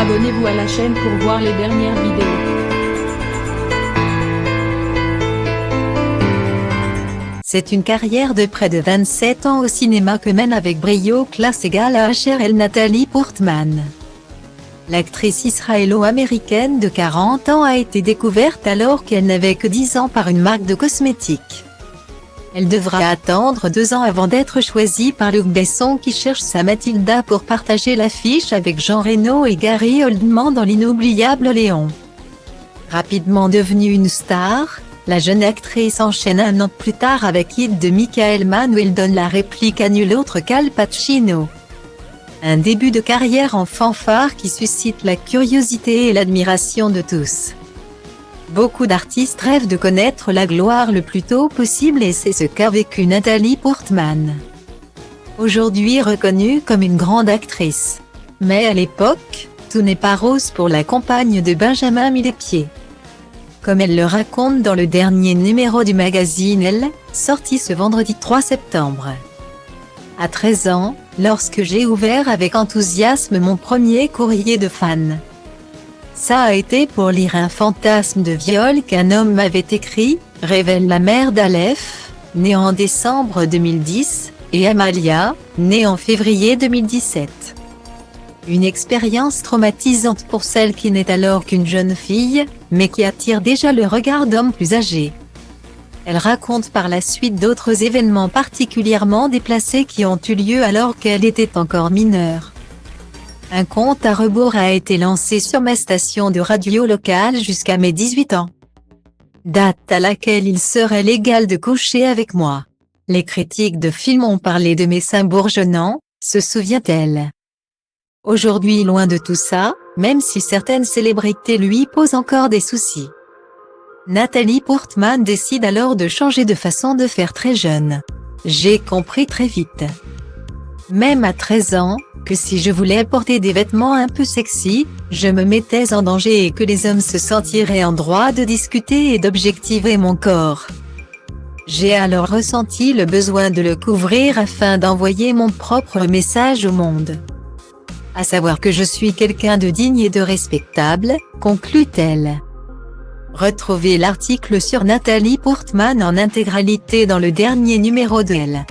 Abonnez-vous à la chaîne pour voir les dernières vidéos. C'est une carrière de près de 27 ans au cinéma que mène avec brio classe égale à HRL Nathalie Portman. L'actrice israélo-américaine de 40 ans a été découverte alors qu'elle n'avait que 10 ans par une marque de cosmétiques. Elle devra attendre 2 ans avant d'être choisie par Luc Besson qui cherche sa Mathilda pour partager l'affiche avec Jean Reno et Gary Oldman dans l'inoubliable Léon. Rapidement devenue une star, la jeune actrice enchaîne un an plus tard avec Hit de Michael Mann où elle donne la réplique à nul autre qu'Al Pacino. Un début de carrière en fanfare qui suscite la curiosité et l'admiration de tous. Beaucoup d'artistes rêvent de connaître la gloire le plus tôt possible et c'est ce qu'a vécu Nathalie Portman. Aujourd'hui reconnue comme une grande actrice. Mais à l'époque, tout n'est pas rose pour la compagne de Benjamin Millepied. Comme elle le raconte dans le dernier numéro du magazine Elle, sorti ce vendredi 3 septembre. À 13 ans, lorsque j'ai ouvert avec enthousiasme mon premier courrier de fan. Ça a été pour lire un fantasme de viol qu'un homme m'avait écrit, révèle la mère d'Aleph, née en décembre 2010, et Amalia, née en février 2017. Une expérience traumatisante pour celle qui n'est alors qu'une jeune fille, mais qui attire déjà le regard d'hommes plus âgés. Elle raconte par la suite d'autres événements particulièrement déplacés qui ont eu lieu alors qu'elle était encore mineure. Un compte à rebours a été lancé sur ma station de radio locale jusqu'à mes 18 ans. Date à laquelle il serait légal de coucher avec moi. Les critiques de films ont parlé de mes seins bourgeonnants, se souvient-elle. Aujourd'hui loin de tout ça, même si certaines célébrités lui posent encore des soucis. Nathalie Portman décide alors de changer de façon de faire très jeune. J'ai compris très vite. Même à 13 ans, que si je voulais porter des vêtements un peu sexy, je me mettais en danger et que les hommes se sentiraient en droit de discuter et d'objectiver mon corps. J'ai alors ressenti le besoin de le couvrir afin d'envoyer mon propre message au monde. À savoir que je suis quelqu'un de digne et de respectable, conclut-elle. Retrouvez l'article sur Nathalie Portman en intégralité dans le dernier numéro de Elle.